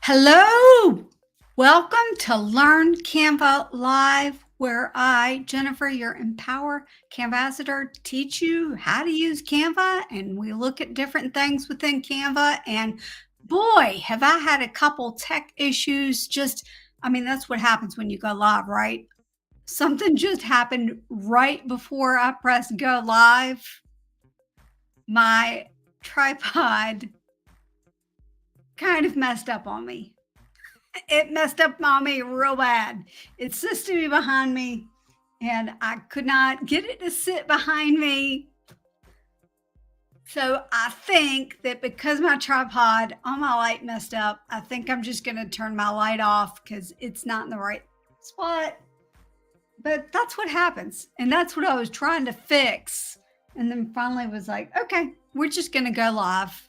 Hello! Welcome to Learn Canva Live, where I, Jennifer, your Empower Canvassador, teach you how to use Canva. And we look at different things within Canva. And boy, have I had a couple tech issues. That's what happens when you go live, right? Something just happened right before I pressed go live. My tripod kind of messed up on me. It messed up on me real bad. It assisted me behind me, and I could not get it to sit behind me. So I think that because my tripod on my light messed up, I think I'm just going to turn my light off because it's not in the right spot. But that's what happens. And that's what I was trying to fix. And then finally was like, okay, we're just going to go live.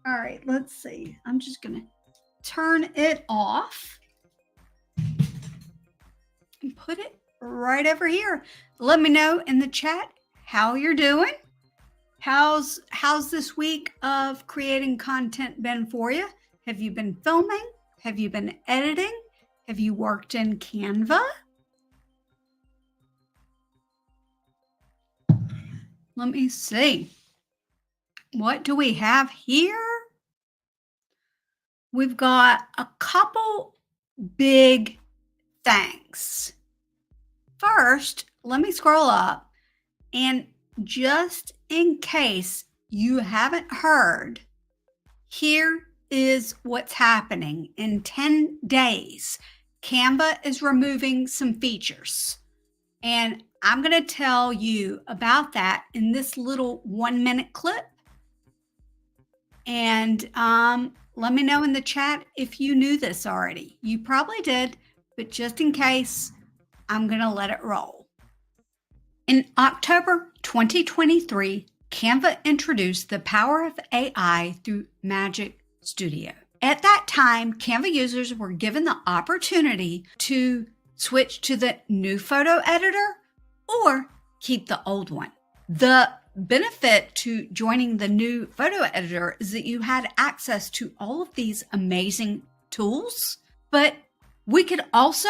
All right, let's see. I'm just going to turn it off and put it right over here. Let me know in the chat how you're doing. How's this week of creating content been for you? Have you been filming? Have you been editing? Have you worked in Canva? Let me see. What do we have here? We've got a couple big things. First, let me scroll up, and just in case you haven't heard, here is what's happening. In 10 days, Canva is removing some features, and I'm going to tell you about that in this little 1-minute clip. And let me know in the chat if you knew this already. You probably did, but just in case, I'm going to let it roll. In October 2023, Canva introduced the power of AI through Magic Studio. At that time, Canva users were given the opportunity to switch to the new photo editor or keep the old one. The benefit to joining the new photo editor is that you had access to all of these amazing tools, but we could also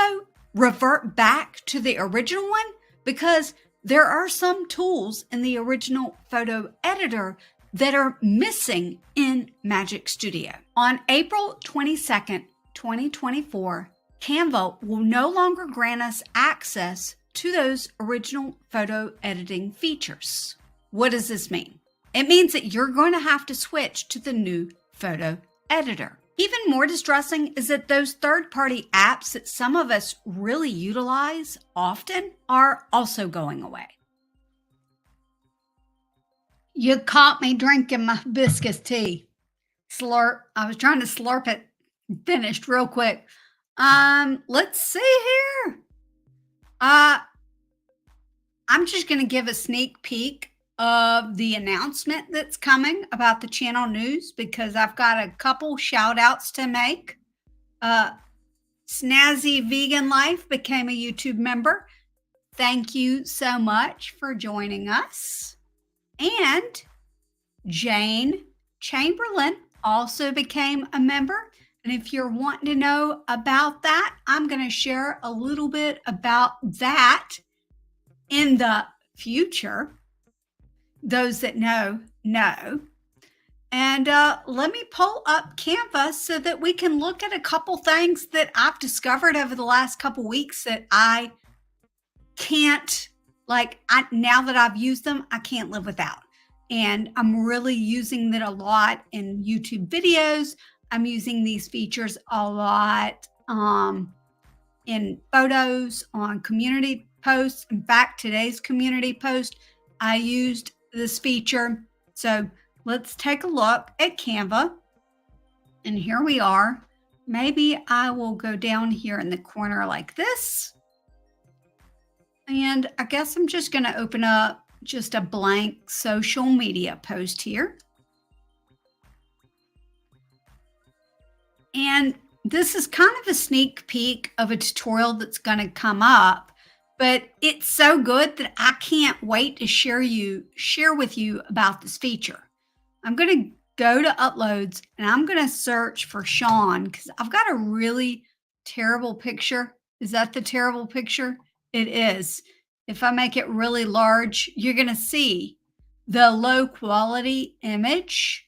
revert back to the original one because there are some tools in the original photo editor that are missing in Magic Studio. On April 22nd, 2024, Canva will no longer grant us access to those original photo editing features. What does this mean? It means that you're going to have to switch to the new photo editor. Even more distressing is that those third-party apps that some of us really utilize often are also going away. You caught me drinking my hibiscus tea. Slurp. I was trying to slurp it. Finished real quick. Let's see here. I'm just going to give a sneak peek of the announcement that's coming about the channel news because I've got a couple shout outs to make. Snazzy Vegan Life became a YouTube member. Thank you so much for joining us. And Jane Chamberlain also became a member. And if you're wanting to know about that, I'm going to share a little bit about that in the future. Those that know. And let me pull up Canva so that we can look at a couple things that I've discovered over the last couple weeks that I can't, now that I've used them, I can't live without. And I'm really using it a lot in YouTube videos. I'm using these features a lot in photos, on community posts. In fact, today's community post, I used this feature. So let's take a look at Canva. And here we are. Maybe I will go down here in the corner like this. And I guess I'm just going to open up just a blank social media post here. And this is kind of a sneak peek of a tutorial that's going to come up. But it's so good that I can't wait to share with you about this feature. I'm going to go to uploads, and I'm going to search for Sean because I've got a really terrible picture. Is that the terrible picture? It is. If I make it really large, you're going to see the low quality image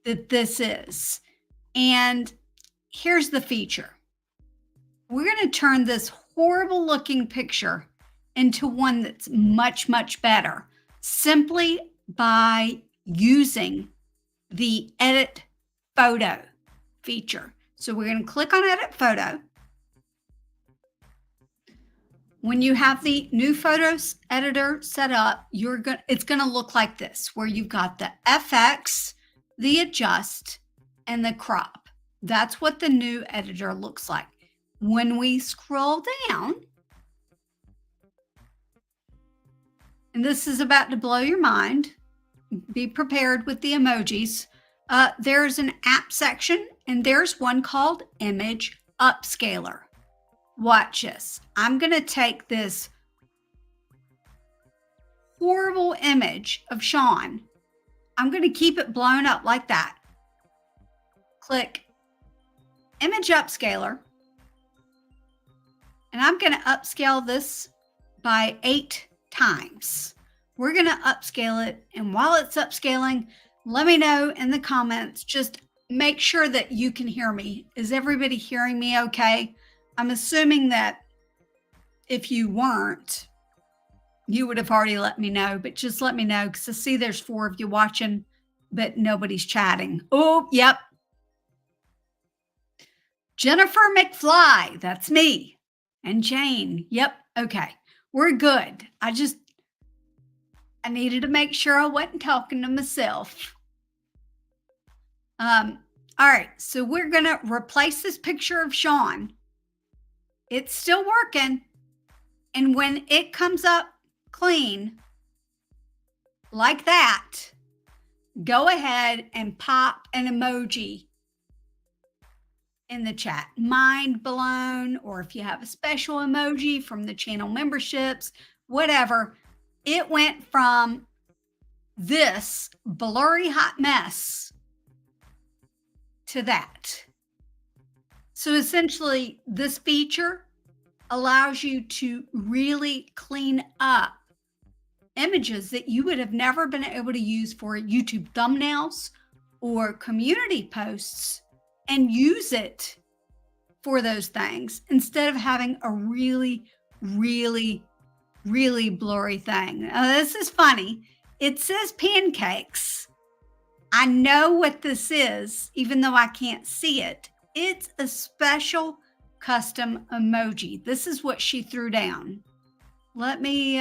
that this is. And here's the feature. We're going to turn this horrible looking picture into one that's much, much better simply by using the edit photo feature. So we're going to click on edit photo. When you have the new photos editor set up, it's going to look like this, where you've got the FX, the adjust, and the crop. That's what the new editor looks like. When we scroll down, and this is about to blow your mind, be prepared with the emojis. There's an app section, and there's one called Image Upscaler. Watch this. I'm going to take this horrible image of Sean. I'm going to keep it blown up like that. Click Image Upscaler. And I'm going to upscale this by 8 times. We're going to upscale it. And while it's upscaling, let me know in the comments. Just make sure that you can hear me. Is everybody hearing me okay? I'm assuming that if you weren't, you would have already let me know, but just let me know because I see there's 4 of you watching, but nobody's chatting. Oh, yep. Jennifer McFly, that's me. And Jane, yep, okay. We're good. I needed to make sure I wasn't talking to myself. All right, so we're going to replace this picture of Sean. It's still working. And when it comes up clean, like that, go ahead and pop an emoji in the chat. Mind blown, or if you have a special emoji from the channel memberships, whatever. It went from this blurry hot mess to that. So essentially, this feature allows you to really clean up images that you would have never been able to use for YouTube thumbnails or community posts and use it for those things instead of having a really, really, really blurry thing. Now, this is funny. It says pancakes. I know what this is, even though I can't see it. It's a special custom emoji. This is what she threw down. Let me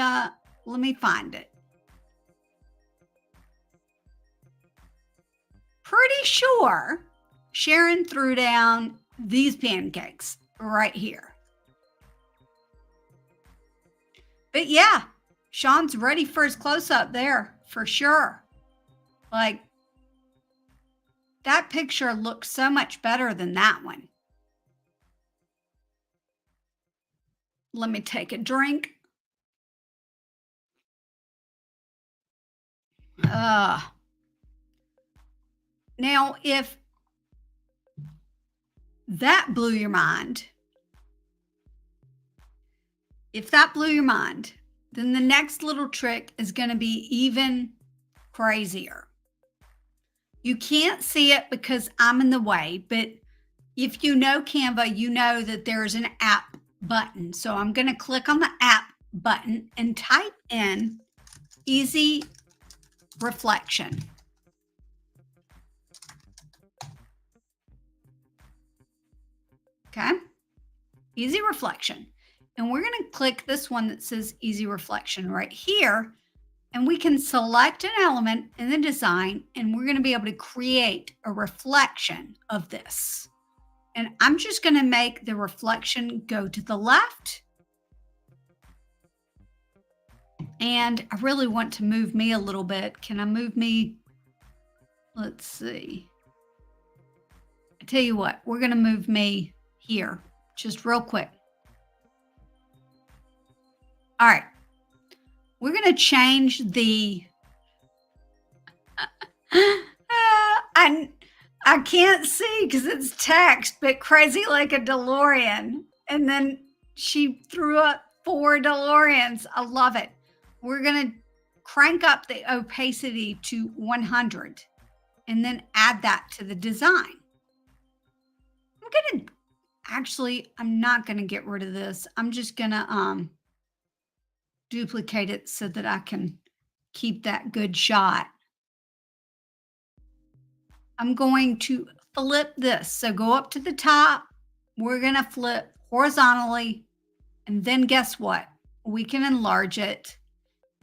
find it. Pretty sure Sharon threw down these pancakes right here. But yeah, Sean's ready for his close-up there for sure. Like, that picture looks so much better than that one. Let me take a drink. Now, if that blew your mind, then the next little trick is going to be even crazier. You can't see it because I'm in the way, but if you know Canva, you know that there's an app button. So I'm going to click on the app button and type in easy reflection. Okay, easy reflection. And we're going to click this one that says easy reflection right here. And we can select an element in the design, and we're going to be able to create a reflection of this. And I'm just going to make the reflection go to the left. And I really want to move me a little bit. Can I move me? Let's see. I tell you what, we're going to move me here just real quick. All right. We're going to change the I I can't see because it's text, but crazy like a DeLorean. And then she threw up 4 DeLoreans. I love it. We're gonna crank up the opacity to 100 and then add that to the design. I'm gonna actually, I'm not gonna get rid of this. I'm just gonna duplicate it so that I can keep that good shot. I'm going to flip this. So go up to the top. We're going to flip horizontally. And then guess what? We can enlarge it.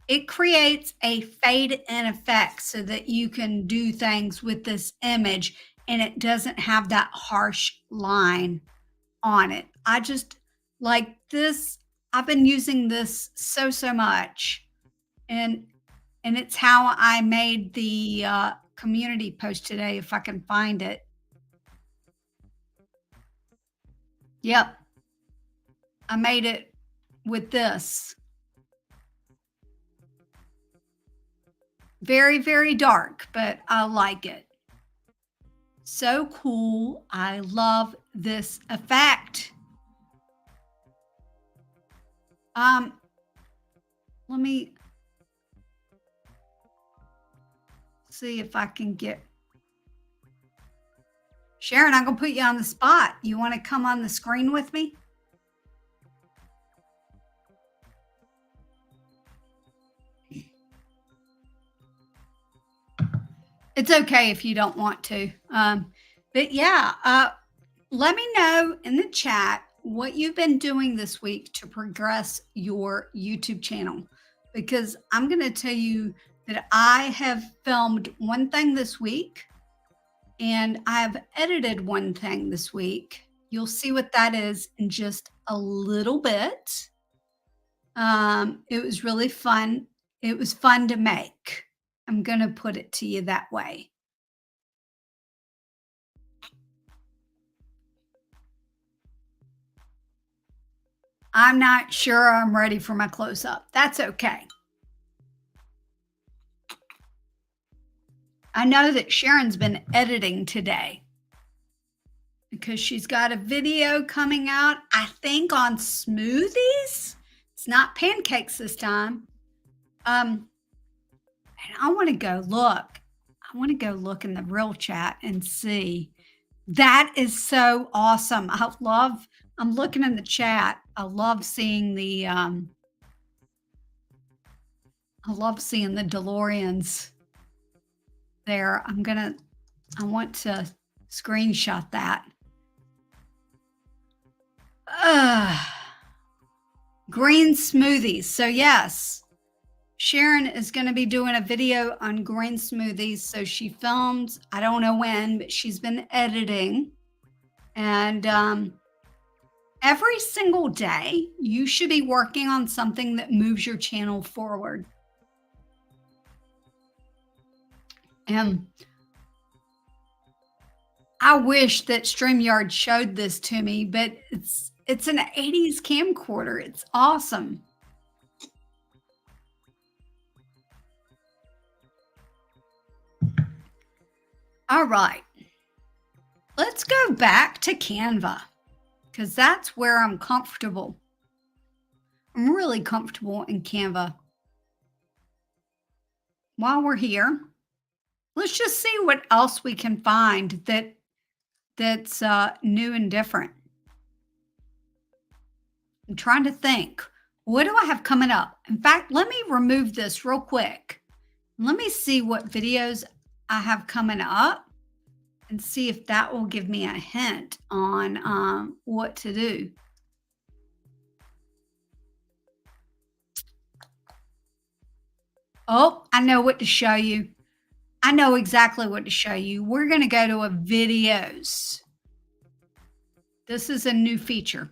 It creates a fade in effect so that you can do things with this image and it doesn't have that harsh line on it. I just like this. I've been using this so much. And it's how I made the community post today, if I can find it. Yep, I made it with this. Very, very dark, but I like it. So cool. I love this effect. Let me see if I can get Sharon, I'm gonna put you on the spot. You want to come on the screen with me? It's okay if you don't want to. But yeah, let me know in the chat what you've been doing this week to progress your YouTube channel, because I'm going to tell you that I have filmed one thing this week and I've edited one thing this week. You'll see what that is in just a little bit. It was really fun. It was fun to make. I'm going to put it to you that way. I'm not sure I'm ready for my close up. That's okay. I know that Sharon's been editing today because she's got a video coming out, I think, on smoothies. It's not pancakes this time. And I want to go look. I want to go look in the real chat and see. That is so awesome. I'm looking in the chat. I love seeing the DeLoreans there. I want to screenshot that. Green smoothies. So yes, Sharon is going to be doing a video on green smoothies. So she filmed, I don't know when, but she's been editing. And every single day, you should be working on something that moves your channel forward. And I wish that StreamYard showed this to me, but it's an 80s camcorder. It's awesome. All right. Let's go back to Canva because that's where I'm comfortable. I'm really comfortable in Canva. While we're here, let's just see what else we can find that's new and different. I'm trying to think. What do I have coming up? In fact, let me remove this real quick. Let me see what videos I have coming up and see if that will give me a hint on what to do. Oh, I know what to show you. I know exactly what to show you. We're going to go to a videos. This is a new feature.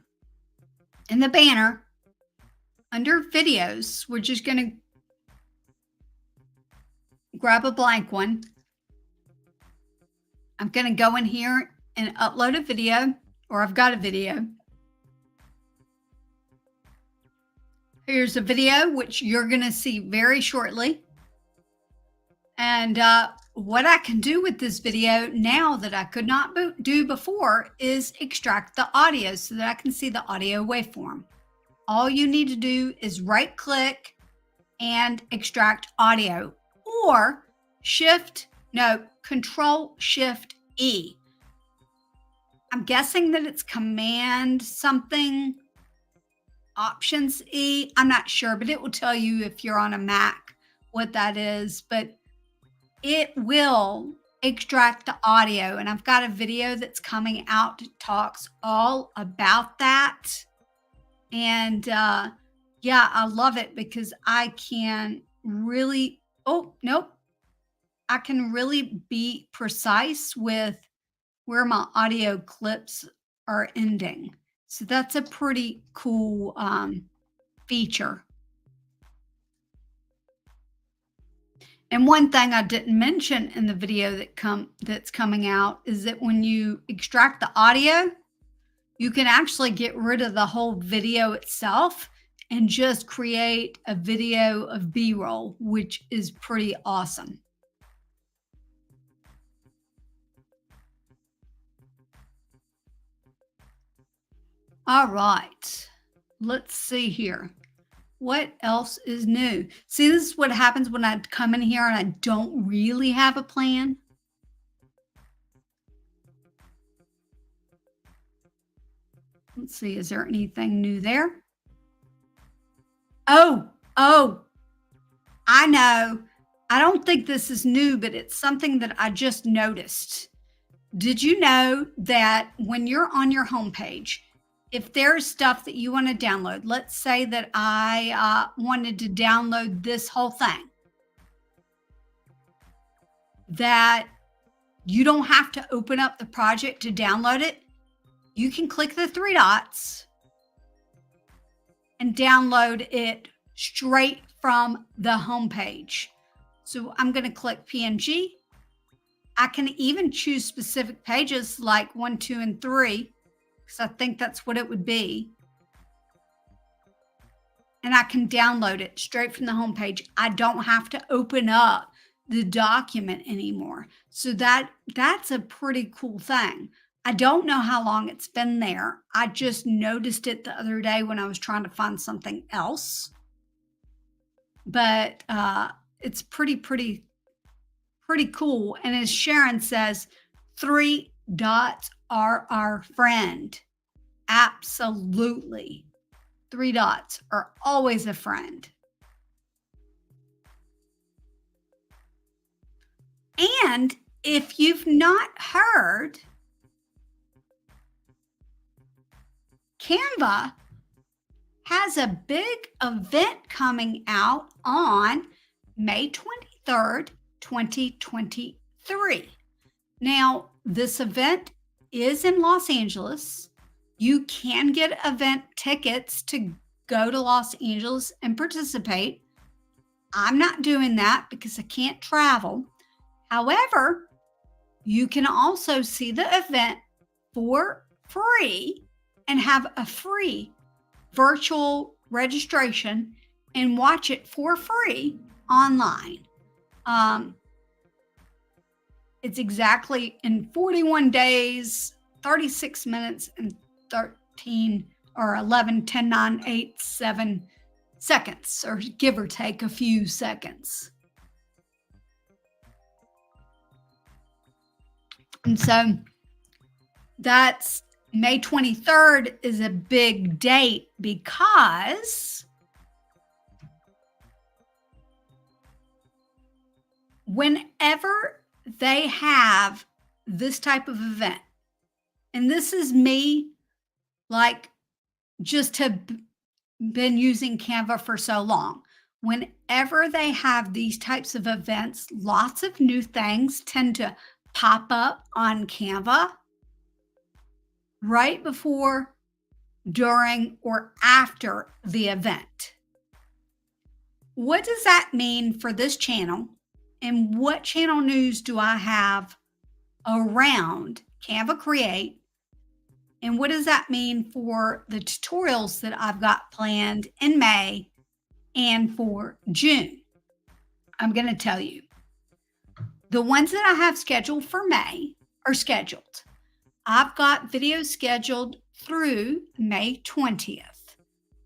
In the banner, under videos, we're just going to grab a blank one. I'm going to go in here and upload a video, or I've got a video. Here's a video, which you're going to see very shortly. And what I can do with this video now that I could not do before is extract the audio so that I can see the audio waveform. All you need to do is right click and extract audio, or Control Shift E. I'm guessing that it's Command something, Options E. I'm not sure, but it will tell you if you're on a Mac what that is, but it will extract the audio. And I've got a video that's coming out that talks all about that. And yeah, I love it because I can really, oh, nope. I can really be precise with where my audio clips are ending. So that's a pretty cool feature. And one thing I didn't mention in the video that's coming out is that when you extract the audio, you can actually get rid of the whole video itself and just create a video of B-roll, which is pretty awesome. All right, let's see here. What else is new? See, this is what happens when I come in here and I don't really have a plan. Let's see, is there anything new there? Oh, I know. I don't think this is new, but it's something that I just noticed. Did you know that when you're on your homepage, if there's stuff that you want to download, let's say that I wanted to download this whole thing, that you don't have to open up the project to download it. You can click the three dots and download it straight from the homepage. So I'm going to click PNG. I can even choose specific pages like 1, 2, and 3. Because I think that's what it would be. And I can download it straight from the homepage. I don't have to open up the document anymore. So that's a pretty cool thing. I don't know how long it's been there. I just noticed it the other day when I was trying to find something else. But it's pretty cool. And as Sharon says, 3 dots are our friend. Absolutely. 3 dots are always a friend. And if you've not heard, Canva has a big event coming out on May 23rd, 2023. Now, this event is in Los Angeles. You can get event tickets to go to Los Angeles and participate. I'm not doing that because I can't travel. However, you can also see the event for free and have a free virtual registration and watch it for free online. It's exactly in 41 days, 36 minutes, and 13 or 11, 10, 9, 8, 7 seconds, or give or take a few seconds. And so that's May 23rd is a big date because whenever they have this type of event, and this is me, like, just have been using Canva for so long. Whenever they have these types of events, lots of new things tend to pop up on Canva right before, during, or after the event. What does that mean for this channel? And what channel news do I have around Canva Create? And what does that mean for the tutorials that I've got planned in May and for June? I'm going to tell you. The ones that I have scheduled for May are scheduled. I've got videos scheduled through May 20th.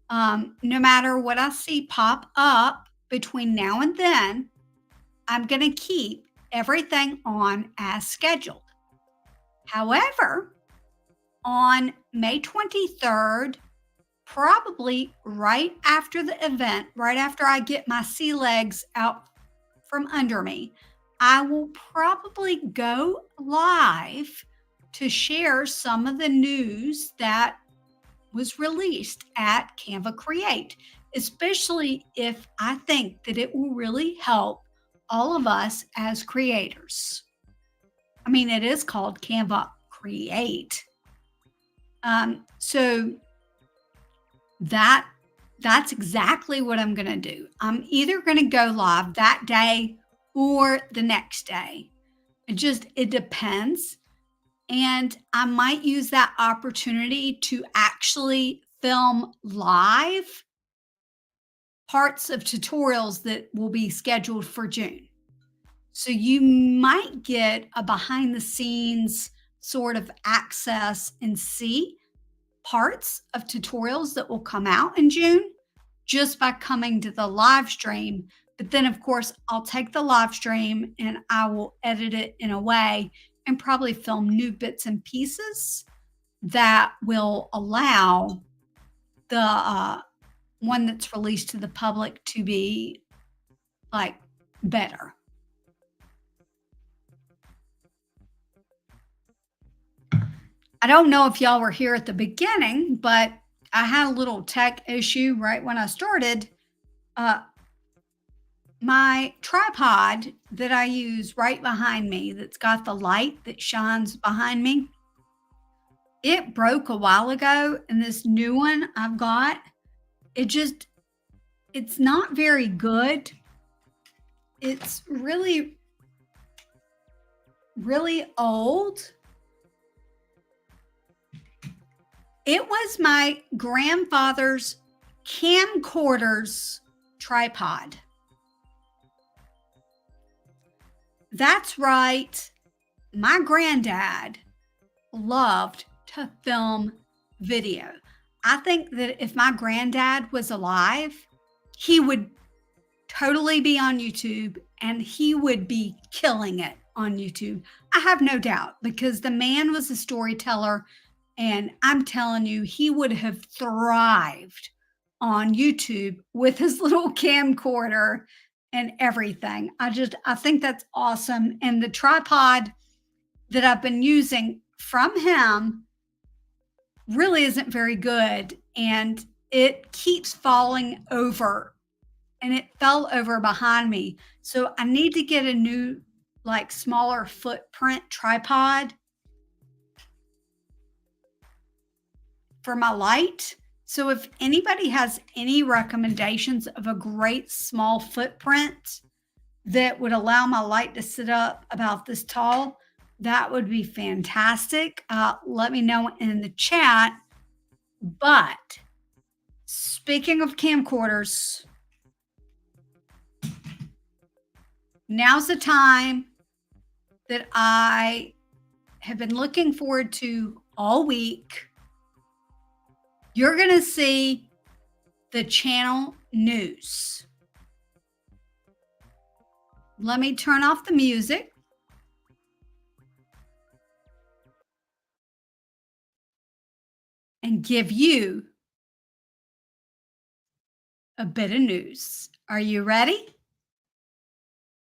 No matter what I see pop up between now and then, I'm going to keep everything on as scheduled. However, on May 23rd, probably right after the event, right after I get my sea legs out from under me, I will probably go live to share some of the news that was released at Canva Create, especially if I think that it will really help all of us as creators. I mean, it is called Canva Create. So that's exactly what I'm going to do. I'm either going to go live that day or the next day. It depends. And I might use that opportunity to actually film live parts of tutorials that will be scheduled for June. So you might get a behind the scenes sort of access and see parts of tutorials that will come out in June just by coming to the live stream. But then, of course, I'll take the live stream and I will edit it in a way and probably film new bits and pieces that will allow the one that's released to the public to be like better. I don't know if y'all were here at the beginning, but I had a little tech issue right when I started. My tripod that I use right behind me, that's got the light that shines behind me, it broke a while ago, and this new one I've got, it's not very good. It's really, really old. It was my grandfather's camcorder's tripod. That's right. My granddad loved to film video. I think that if my granddad was alive, he would totally be on YouTube and he would be killing it on YouTube. I have no doubt, because the man was a storyteller, and I'm telling you, he would have thrived on YouTube with his little camcorder and everything. I think that's awesome. And the tripod that I've been using from him really isn't very good, and it keeps falling over, and it fell over behind me. So I need to get a new, like, smaller footprint tripod for my light. So if anybody has any recommendations of a great small footprint that would allow my light to sit up about this tall, that would be fantastic. Let me know in the chat. But speaking of camcorders, now's the time that I have been looking forward to all week. You're going to see the channel news. Let me turn off the music. And give you a bit of news. Are you ready?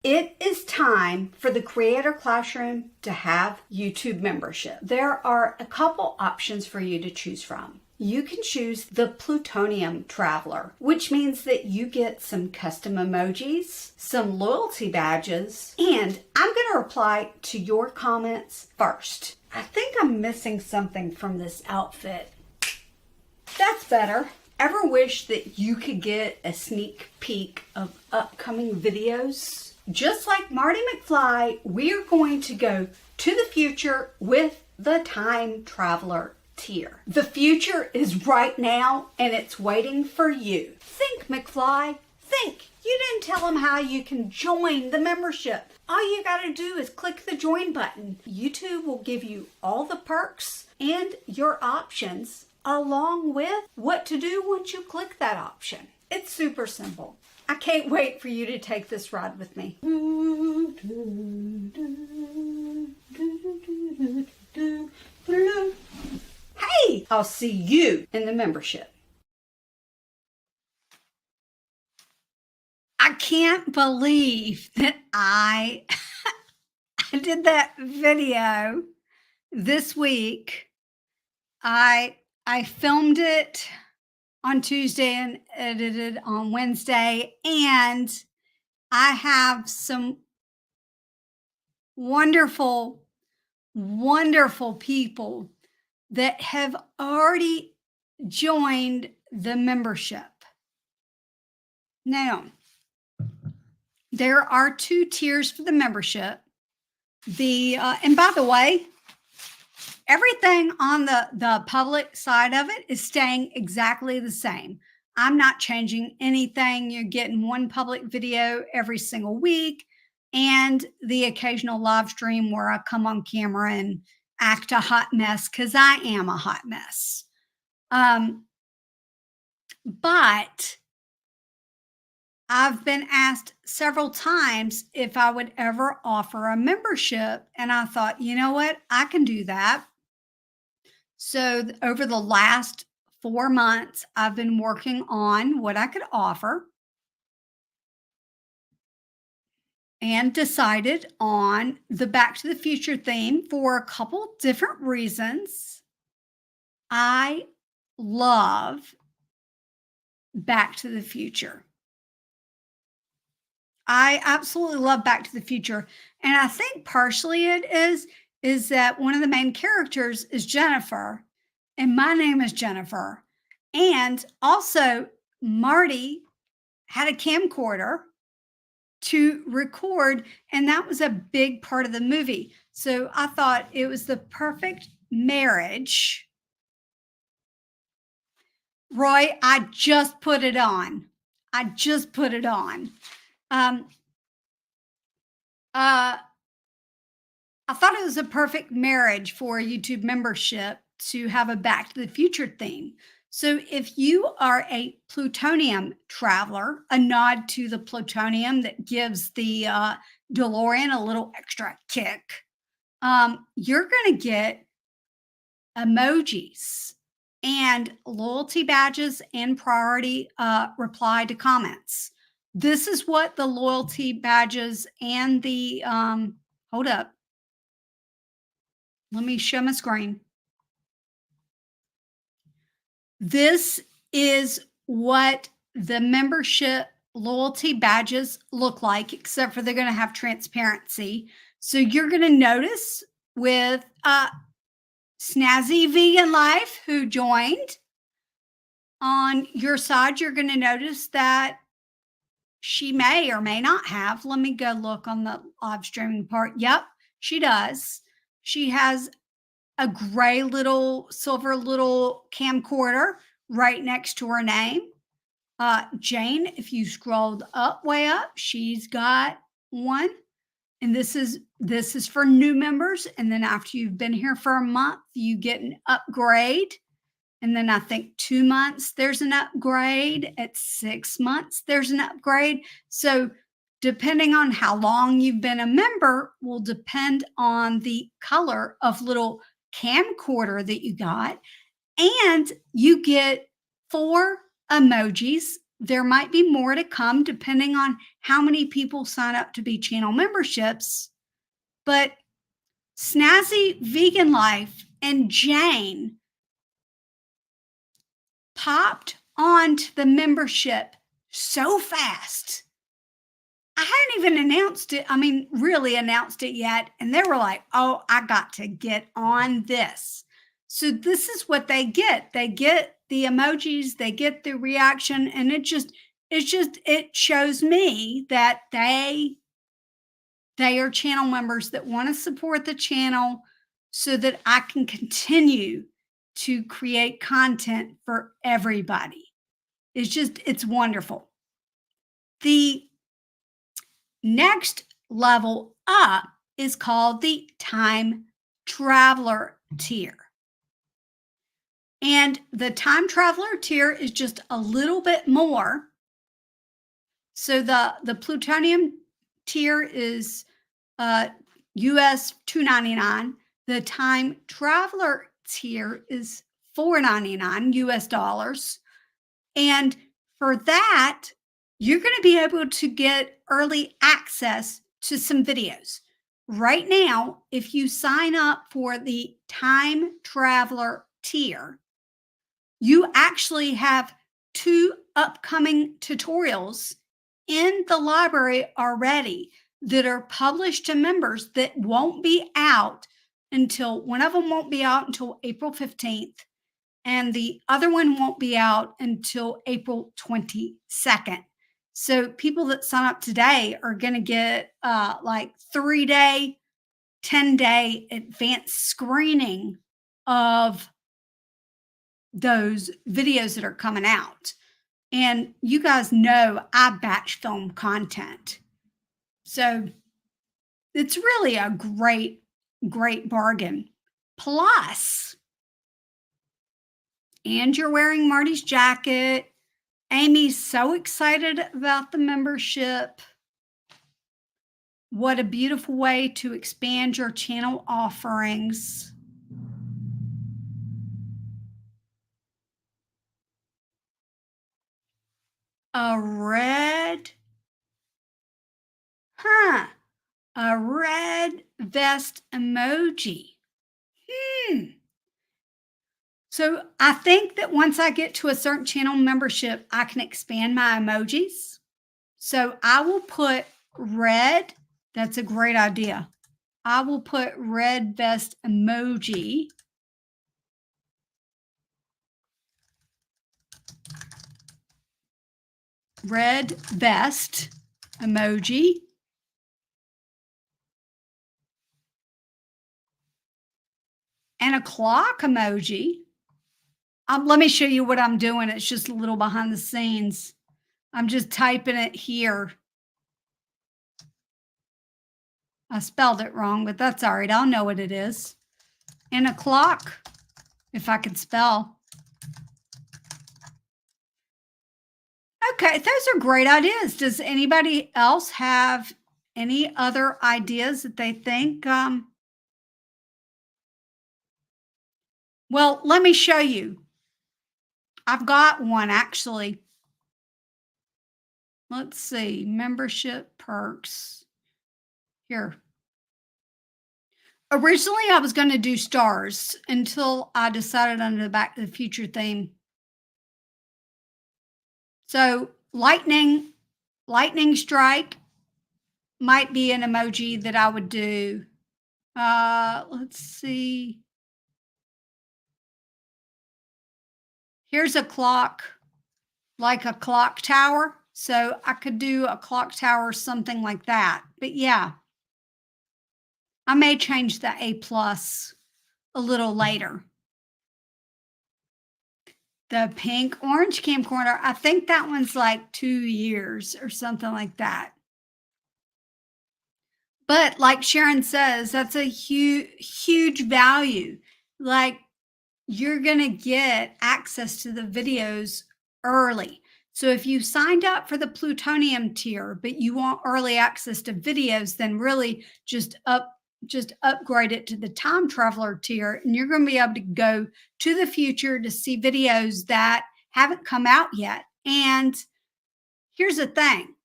It is time for the Creator Classroom to have YouTube membership. There are a couple options for you to choose from. You can choose the Plutonium Traveler, which means that you get some custom emojis, some loyalty badges, and I'm going to reply to your comments first. I think I'm missing something from this outfit. That's better. Ever wish that you could get a sneak peek of upcoming videos? Just like Marty McFly, we're going to go to the future with the Time Traveler tier. The future is right now, and it's waiting for you. Think, McFly. Think. You didn't tell them how you can join the membership. All you got to do is click the join button. YouTube will give you all the perks and your options along with what to do once you click that option. It's super simple. I can't wait for you to take this ride with me. Hey, I'll see you in the membership. I can't believe that I did that video this week. I filmed it on Tuesday and edited on Wednesday, and I have some wonderful, wonderful people that have already joined the membership. Now, there are 2 tiers for the membership. And by the way, everything on the public side of it is staying exactly the same. I'm not changing anything. You're getting one public video every single week and the occasional live stream where I come on camera and act a hot mess, because I am a hot mess. But I've been asked several times if I would ever offer a membership, and I thought, you know what? I can do that. So over the last 4 months, I've been working on what I could offer and decided on the Back to the Future theme for a couple different reasons. I love Back to the Future. I absolutely love Back to the Future. And I think partially it is that one of the main characters is Jennifer, and my name is Jennifer. And also, Marty had a camcorder to record, and that was a big part of the movie. So I thought it was the perfect marriage. Roy, I just put it on. I just put it on. I thought it was a perfect marriage for a YouTube membership to have a Back to the Future theme. So if you are a plutonium traveler, a nod to the plutonium that gives the DeLorean a little extra kick, you're going to get emojis and loyalty badges and priority reply to comments. This is what the loyalty badges and the, hold up. Let me show my screen. This is what the membership loyalty badges look like, except for they're going to have transparency. So you're going to notice with Snazzy Vegan Life, who joined, on your side, you're going to notice that she may or may not have. Let me go look on the live streaming part. Yep, she does. She has a gray little, silver little camcorder right next to her name. Jane, if you scrolled up, way up, she's got one. And this is for new members. And then after you've been here for a month, you get an upgrade. And then I think 2 months, there's an upgrade. At 6 months, there's an upgrade. So depending on how long you've been a member will depend on the color of little camcorder that you got. And you get 4 emojis. There might be more to come depending on how many people sign up to be channel memberships. But Snazzy Vegan Life and Jane popped onto the membership so fast. I hadn't even announced it. I mean, really announced it yet. And they were like, oh, I got to get on this. So this is what they get. They get the emojis, they get the reaction, and it shows me that they are channel members that want to support the channel so that I can continue to create content for everybody. It's wonderful. The next level up is called the Time Traveler tier. And the Time Traveler tier is just a little bit more. So the plutonium tier is US $2.99. The Time Traveler tier is $4.99 US dollars. And for that, you're going to be able to get early access to some videos. Right now, if you sign up for the Time Traveler tier, you actually have 2 upcoming tutorials in the library already that are published to members that won't be out until one of them won't be out until April 15th and the other one won't be out until April 22nd. So people that sign up today are going to get like 3-day, 10-day advanced screening of those videos that are coming out. And you guys know I batch film content. So it's really a great, great bargain. Plus, and you're wearing Marty's jacket. Amy's so excited about the membership. What a beautiful way to expand your channel offerings. A red vest emoji. So I think that once I get to a certain channel membership, I can expand my emojis. So I will put red. That's a great idea. I will put red vest emoji. Red vest emoji. And a clock emoji. Let me show you what I'm doing. It's just a little behind the scenes. I'm just typing it here. I spelled it wrong, but that's all right. I'll know what it is. And a clock, if I could spell. Okay, those are great ideas. Does anybody else have any other ideas that they think? Well, let me show you. I've got one actually. Let's see, membership perks. Here. Originally, I was going to do stars until I decided on the Back to the Future theme. So lightning strike might be an emoji that I would do. Let's see. Here's a clock, like a clock tower. So I could do a clock tower, something like that. But yeah, I may change the A+ a little later. The pink orange camcorder, I think that one's like 2 years or something like that. But like Sharon says, that's a huge value. Like you're going to get access to the videos early. So if you signed up for the plutonium tier, but you want early access to videos, then really just upgrade it to the time traveler tier, and you're going to be able to go to the future to see videos that haven't come out yet. And here's the thing.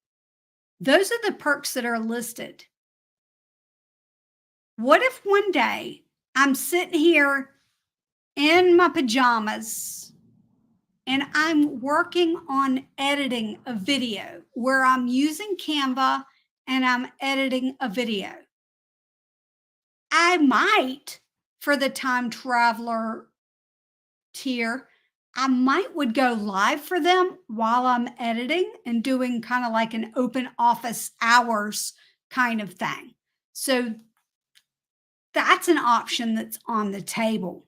Those are the perks that are listed. What if one day I'm sitting here in my pajamas and I'm working on editing a video where I'm using Canva and I'm editing a video? I might, for the time traveler tier, I might would go live for them while I'm editing and doing kind of like an open office hours kind of thing. So that's an option that's on the table.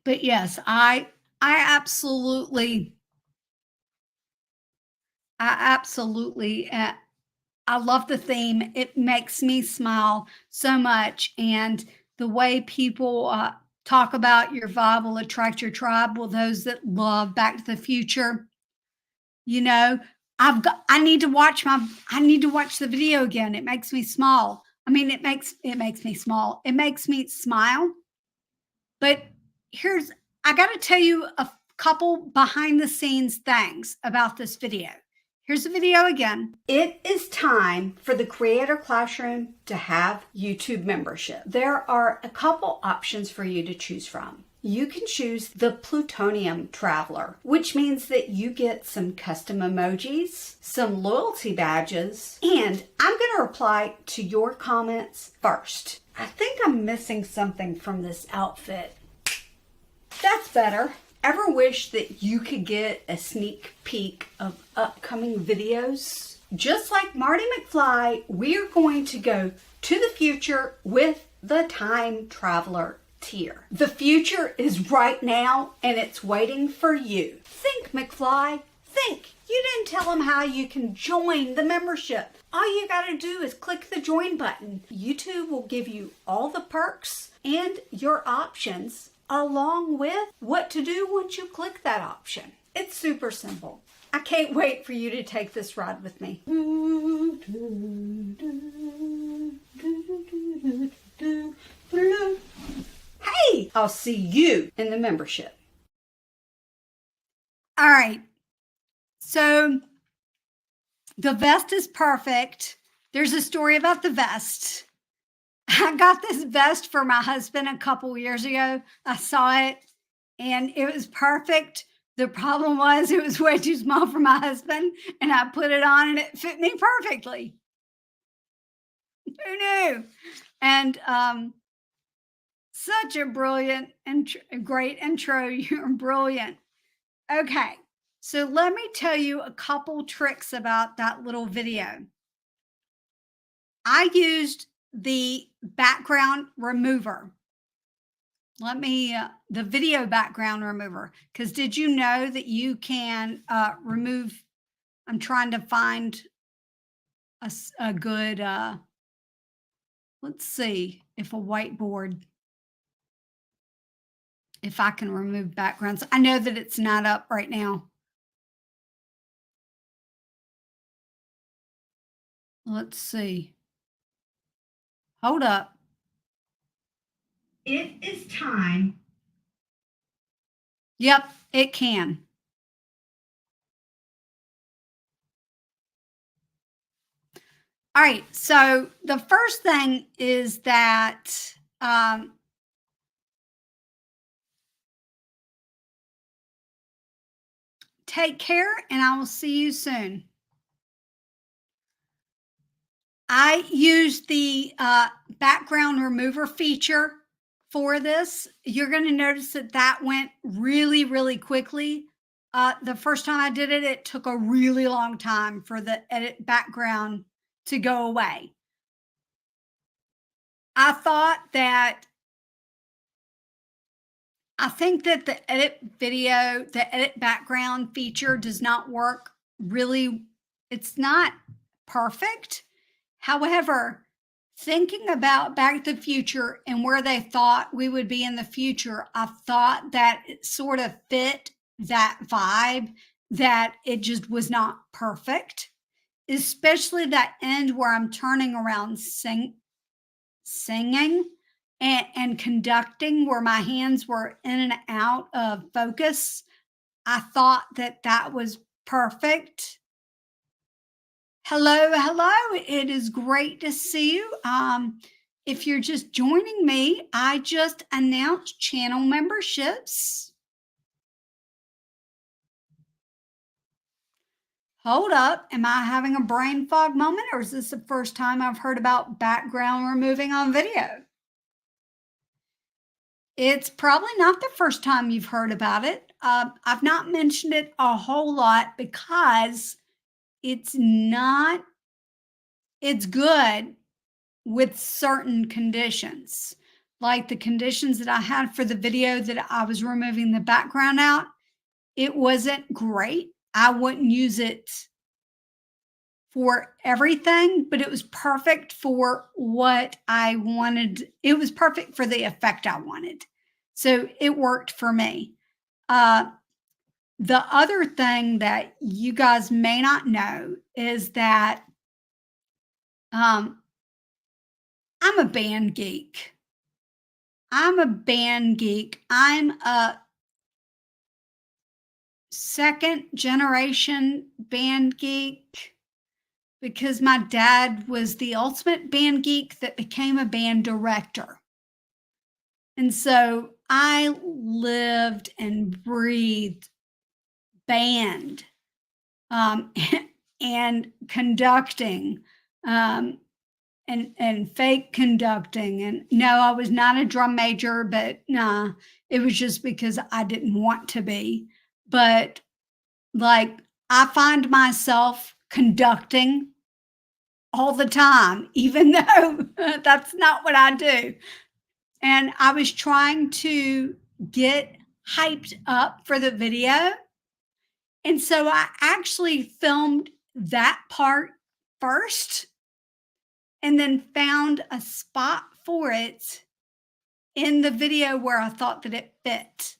But yes, I absolutely I absolutely, I love the theme. It makes me smile so much. And the way people talk about your vibe will attract your tribe. Well, those that love Back to the Future, you know, I need to watch the video again. It makes me smile. I mean, it makes me small. It makes me smile. But here's I got to tell you a couple behind the scenes things about this video. Here's the video again. It is time for the Creator Classroom to have YouTube membership. There are a couple options for you to choose from. You can choose the Plutonium Traveler, which means that you get some custom emojis, some loyalty badges, and I'm going to reply to your comments first. I think I'm missing something from this outfit. That's better. Ever wish that you could get a sneak peek of upcoming videos? Just like Marty McFly, we're going to go to the future with the Time Traveler tier. The future is right now and it's waiting for you. Think, McFly, think. You didn't tell them how you can join the membership. All you got to do is click the join button. YouTube will give you all the perks and your options along with what to do once you click that option. It's super simple. I can't wait for you to take this ride with me. Hey, I'll see you in the membership. All right. So the vest is perfect. There's a story about the vest. I got this vest for my husband a couple years ago. I saw it and it was perfect. The problem was it was way too small for my husband, and I put it on and it fit me perfectly. Who knew? And such a brilliant and great intro. You're brilliant. Okay, so let me tell you a couple tricks about that little video. I used the background remover. The video background remover, because did you know that you can remove, I'm trying to find a good, let's see if a whiteboard, if I can remove backgrounds. I know that it's not up right now. Let's see. Hold up. It is time. Yep, it can. All right, so the first thing is that take care, and I will see you soon. I used the background remover feature for this. You're going to notice that that went really, really quickly. The first time I did it, it took a really long time for the edit background to go away. I think that the edit background feature does not work really. It's not perfect. However, thinking about Back to the Future and where they thought we would be in the future, I thought that it sort of fit that vibe, that it just was not perfect, especially that end where I'm turning around singing and conducting, where my hands were in and out of focus. I thought that that was perfect. Hello, hello. It is great to see you. If you're just joining me, I just announced channel memberships. Hold up. Am I having a brain fog moment, or is this the first time I've heard about background removing on video? It's probably not the first time you've heard about it. I've not mentioned it a whole lot because it's good with certain conditions, like the conditions that I had for the video that I was removing the background out. It wasn't great. I wouldn't use it for everything, but it was perfect for what I wanted. It was perfect for the effect I wanted. So it worked for me. Uh, the other thing that you guys may not know is that um, I'm a band geek. I'm a band geek. I'm a second generation band geek because my dad was the ultimate band geek that became a band director. And so I lived and breathed band um, and conducting um, and fake conducting. And no, I was not a drum major, but nah, it was just because I didn't want to be. But like I find myself conducting all the time, even though that's not what I do. And I was trying to get hyped up for the video. And so I actually filmed that part first and then found a spot for it in the video where I thought that it fit.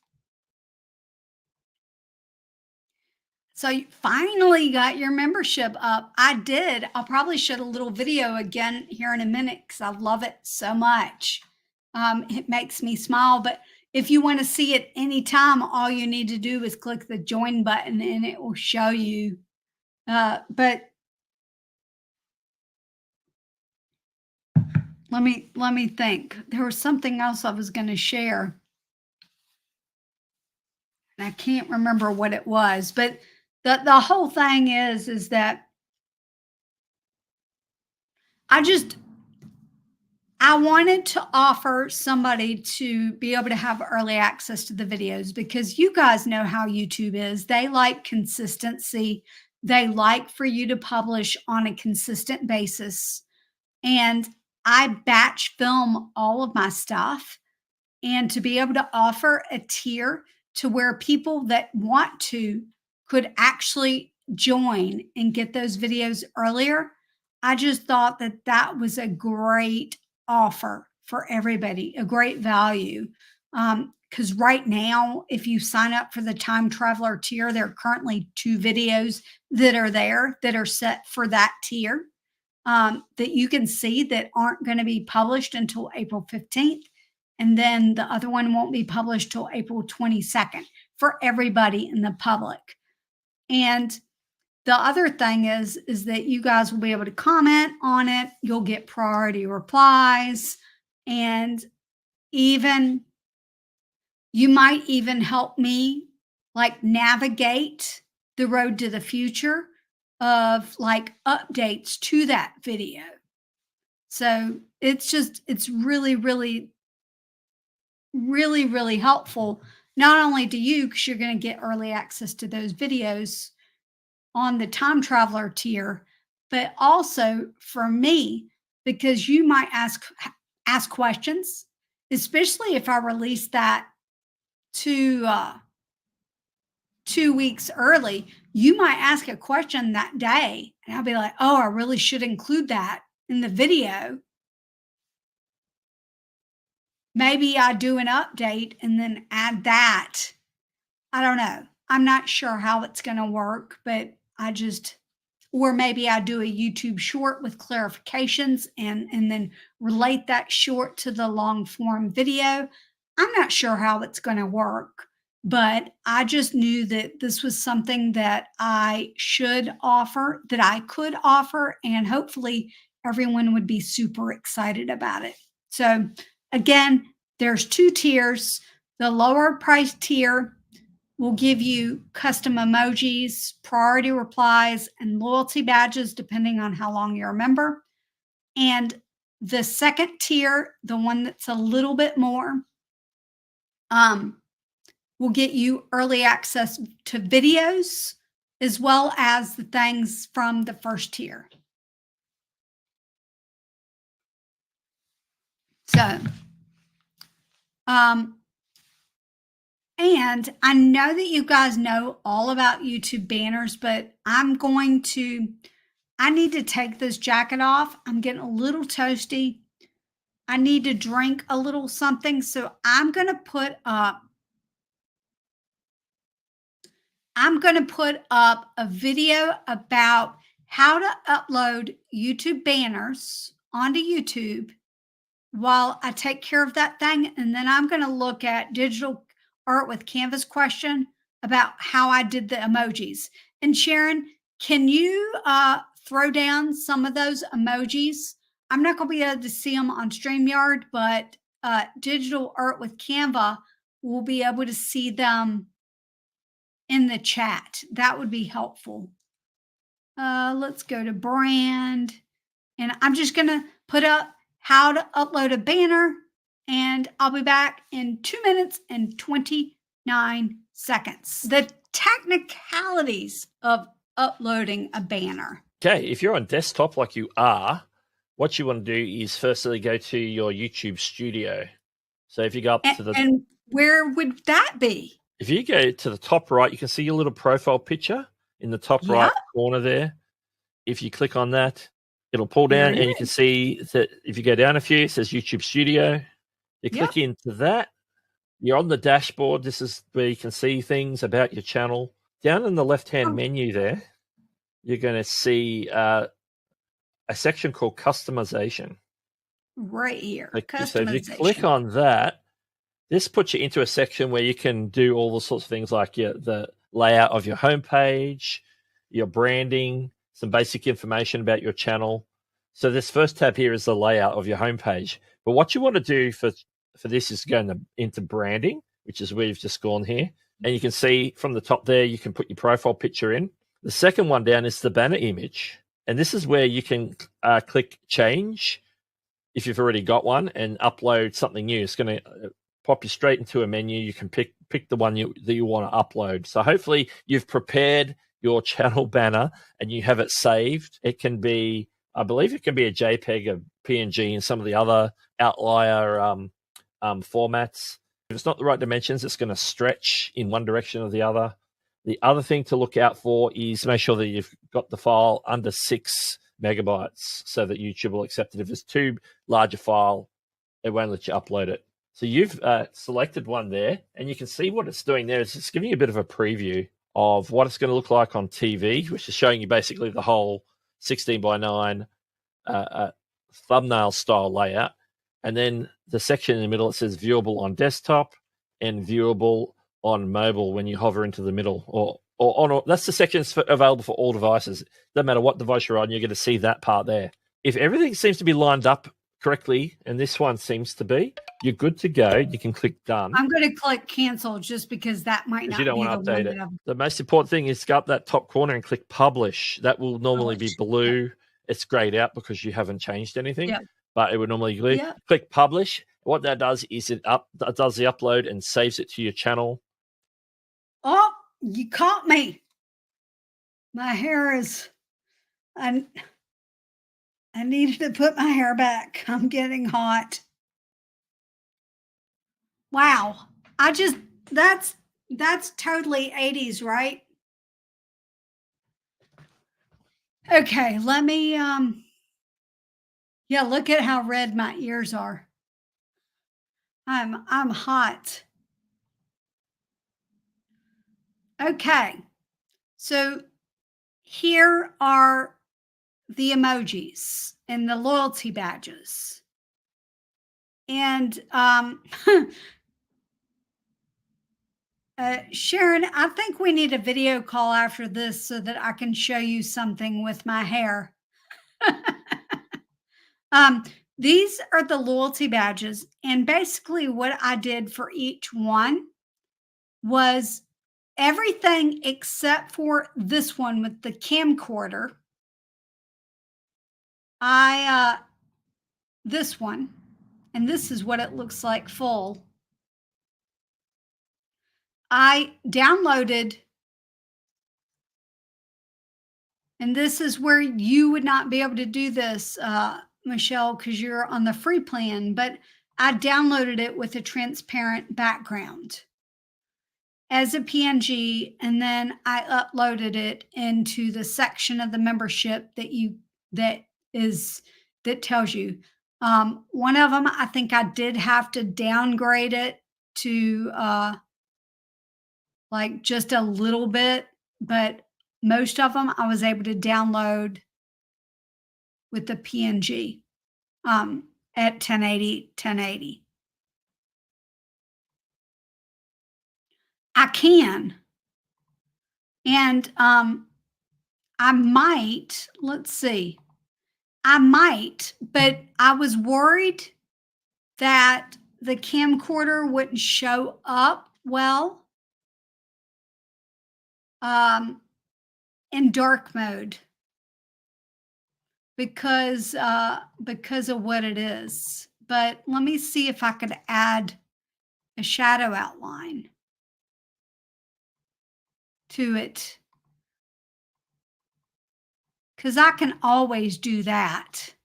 So you finally got your membership up. I did. I'll probably shoot a little video again here in a minute because I love it so much. It makes me smile. But if you want to see it anytime, all you need to do is click the join button and it will show you. But let me think. There was something else I was going to share. And I can't remember what it was, but the whole thing is that I just I wanted to offer somebody to be able to have early access to the videos because you guys know how YouTube is. They like consistency. They like for you to publish on a consistent basis. And I batch film all of my stuff and to be able to offer a tier to where people that want to could actually join and get those videos earlier. I just thought that that was a great offer for everybody, a great value. Because right now, if you sign up for the time traveler tier, there are currently 2 videos that are there that are set for that tier that you can see that aren't going to be published until April 15th. And then the other one won't be published till April 22nd for everybody in the public. And the other thing is that you guys will be able to comment on it. You'll get priority replies and even you might even help me like navigate the road to the future of like updates to that video. So it's really, really, really, really helpful, not only to you, because you're going to get early access to those videos on the time traveler tier, but also for me, because you might ask questions, especially if I release that to 2 weeks early. You might ask a question that day, and I'll be like, oh, I really should include that in the video. Maybe I do an update and then add that. I don't know. I'm not sure how it's going to work, but I just, or maybe I do a YouTube short with clarifications and then relate that short to the long form video. I'm not sure how it's going to work, but I just knew that this was something that I should offer, that I could offer, and hopefully everyone would be super excited about it. So again, there's 2 tiers. The lower price tier will give you custom emojis, priority replies, and loyalty badges, depending on how long you're a member. And the second tier, the one that's a little bit more, will get you early access to videos as well as the things from the first tier. So, and I know that you guys know all about YouTube banners, but I'm going to I need to take this jacket off. I'm getting a little toasty. I need to drink a little something. So I'm going to put up a video about how to upload YouTube banners onto YouTube while I take care of that thing. And then I'm going to look at digital art with Canva's question about how I did the emojis. And Sharon, can you throw down some of those emojis? I'm not going to be able to see them on StreamYard, but digital art with Canva will be able to see them in the chat. That would be helpful. Let's go to brand. And I'm just going to put up how to upload a banner. And I'll be back in 2 minutes and 29 seconds. The technicalities of uploading a banner. Okay, if you're on desktop like you are, what you want to do is firstly go to your YouTube studio. So if you go up to the... And where would that be? If you go to the top right, you can see your little profile picture in the top right corner there. If you click on that, it'll pull down and you can see that if you go down a few, it says YouTube Studio. You click into that. You're on the dashboard. This is where you can see things about your channel. Down in the left-hand menu there, you're going to see a section called Customization. Right here. So if you click on that, this puts you into a section where you can do all the sorts of things like the layout of your homepage, your branding, some basic information about your channel. So this first tab here is the layout of your homepage. But what you want to do for this is go into branding, which is where you've just gone here. And you can see from the top there, you can put your profile picture in. The second one down is the banner image. And this is where you can click change if you've already got one and upload something new. It's going to pop you straight into a menu. You can pick the one that you want to upload. So hopefully you've prepared your channel banner and you have it saved. It can be, I believe it can be a JPEG, a PNG, and some of the other outlier formats. If it's not the right dimensions, it's going to stretch in one direction or the other. The other thing to look out for is make sure that you've got the file under 6 megabytes so that YouTube will accept it. If it's too large a file, it won't let you upload it. So you've selected one there, and you can see what it's doing there. It's just giving you a bit of a preview of what it's going to look like on TV, which is showing you basically the whole 16:9 thumbnail style layout. And then the section in the middle, it says viewable on desktop and viewable on mobile when you hover into the middle, or on. That's the sections available for all devices. Doesn't matter what device you're on, you're going to see that part there. If everything seems to be lined up correctly, and this one seems to be, you're good to go. You can click done. I'm going to click cancel just because that might not you don't be want to the update one it. The most important thing is to go up that top corner and click publish. That will normally be blue. Yep. It's grayed out because you haven't changed anything, but it would normally click publish. What that does is it does the upload and saves it to your channel. Oh, you caught me. My hair is, I needed to put my hair back. I'm getting hot. Wow. That's totally 80s, right? Okay, let me, yeah, look at how red my ears are. I'm hot. Okay. So here are the emojis and the loyalty badges. And Sharon, I think we need a video call after this so that I can show you something with my hair. These are the loyalty badges. And basically what I did for each one was everything except for this one with the camcorder. This one, and this is what it looks like full. I downloaded, and this is where you would not be able to do this, Michelle, because you're on the free plan, but I downloaded it with a transparent background. as a PNG, and then I uploaded it into the section of the membership that is that tells you. One of them, I think I did have to downgrade it to like just a little bit, but most of them I was able to download with the PNG at 1080. I can. And I might, let's see, I might, but I was worried that the camcorder wouldn't show up well in dark mode because of what it is. But let me see if I could add a shadow outline to it, because I can always do that.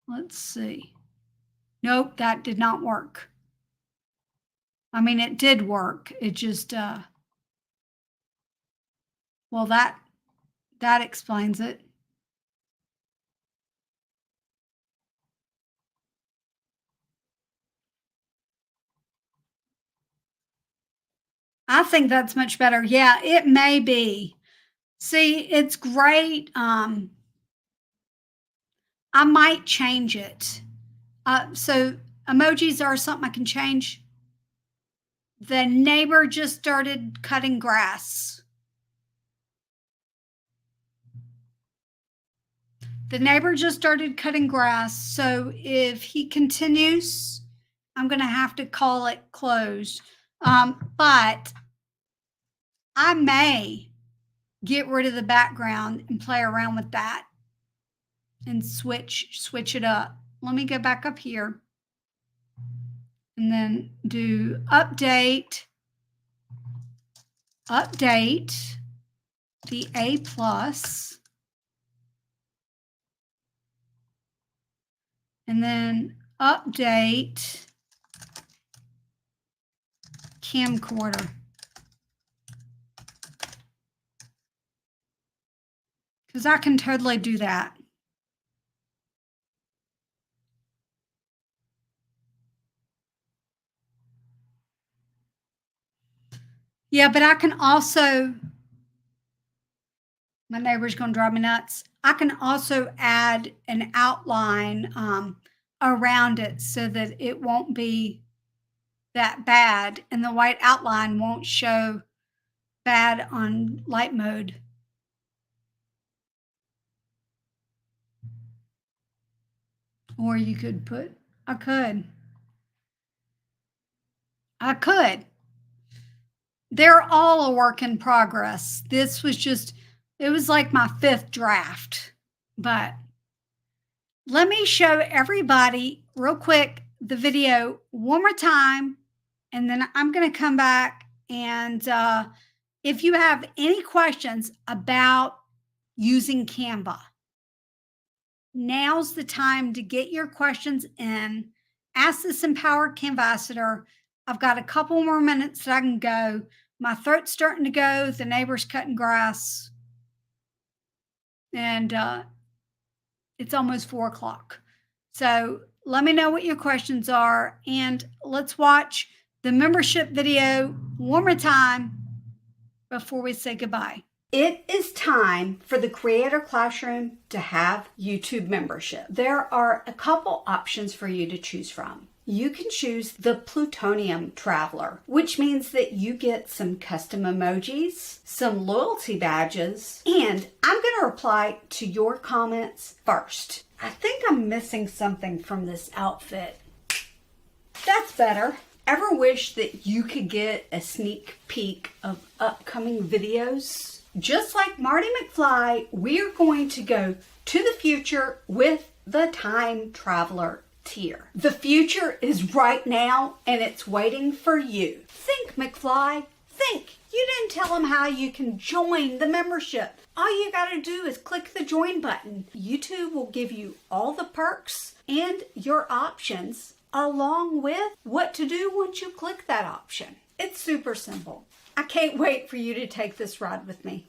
Let's see. Nope, that did not work. I mean, it did work. It just, well, that explains it. I think that's much better. Yeah, it may be. See, it's great. I might change it. So emojis are something I can change. The neighbor just started cutting grass. The neighbor just started cutting grass. So if he continues, I'm going to have to call it closed. But I may get rid of the background and play around with that and switch it up. Let me go back up here and then do update the A+, and then update camcorder. Because I can totally do that. Yeah, but I can also, my neighbor's going to drive me nuts. I can also add an outline around it so that it won't be that bad, and the white outline won't show bad on light mode. Or you could put, I could. They're all a work in progress. This was just, it was like my 5th draft. But let me show everybody real quick the video one more time, and then I'm going to come back. And if you have any questions about using Canva, now's the time to get your questions in. Ask this empowered Canvassador. I've got a couple more minutes that I can go. My throat's starting to go. The neighbor's cutting grass. And it's almost 4 o'clock. So let me know what your questions are. And let's watch the membership video one more time before we say goodbye. It is time for the Creator Classroom to have YouTube membership. There are a couple options for you to choose from. You can choose the Plutonium Traveler, which means that you get some custom emojis, some loyalty badges, and I'm going to reply to your comments first. I think I'm missing something from this outfit. That's better. Ever wish that you could get a sneak peek of upcoming videos? Just like Marty McFly, we are going to go to the future with the Time Traveler tier. The future is right now, and it's waiting for you. Think, McFly, think. You didn't tell them how you can join the membership. All you got to do is click the join button. YouTube will give you all the perks and your options along with what to do once you click that option. It's super simple. I can't wait for you to take this ride with me.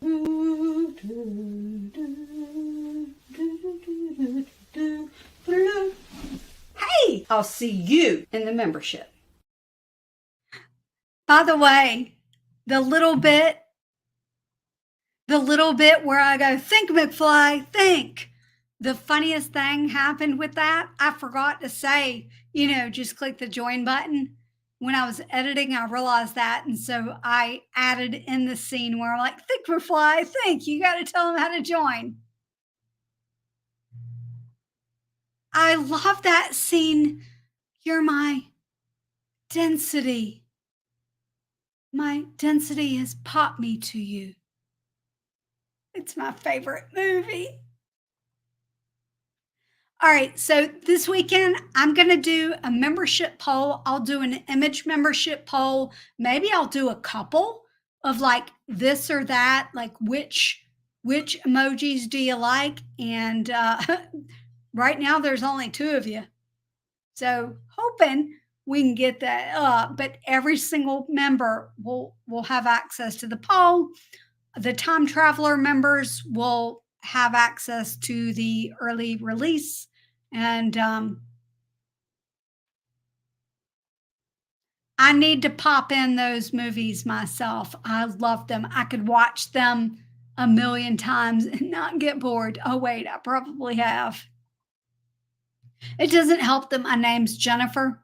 Hey, I'll see you in the membership. By the way, the little bit where I go, think McFly, think. The funniest thing happened with that. I forgot to say, just click the join button. When I was editing, I realized that. And so I added in the scene where I'm like, think McFly, think. You got to tell them how to join. I love that scene. You're my density. My density has popped me to you. It's my favorite movie. All right, so this weekend, I'm going to do a membership poll. I'll do an image membership poll. Maybe I'll do a couple of like this or that, like which emojis do you like? And right now, there's only 2 of you. So hoping we can get that up, but every single member will have access to the poll. The time traveler members will have access to the early release. And I need to pop in those movies myself. I love them. I could watch them a million times and not get bored. Oh, wait, I probably have. It doesn't help that my name's Jennifer.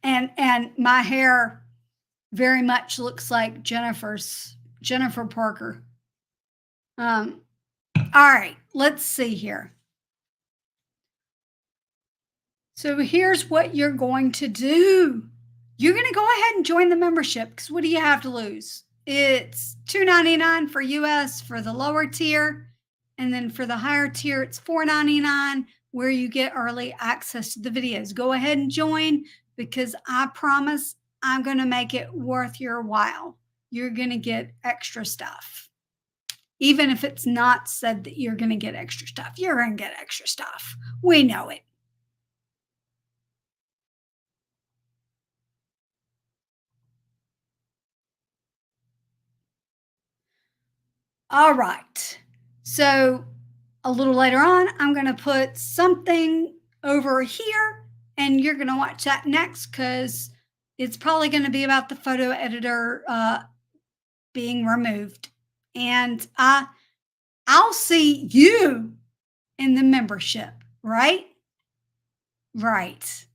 And my hair very much looks like Jennifer Parker. All right, let's see here. So here's what you're going to do. You're going to go ahead and join the membership because what do you have to lose? It's $2.99 for US for the lower tier. And then for the higher tier, it's $4.99 where you get early access to the videos. Go ahead and join because I promise I'm going to make it worth your while. You're going to get extra stuff. Even if it's not said that you're going to get extra stuff, you're going to get extra stuff. We know it. All right. So a little later on, I'm going to put something over here and you're going to watch that next because it's probably going to be about the photo editor being removed. And I'll see you in the membership, right? Right.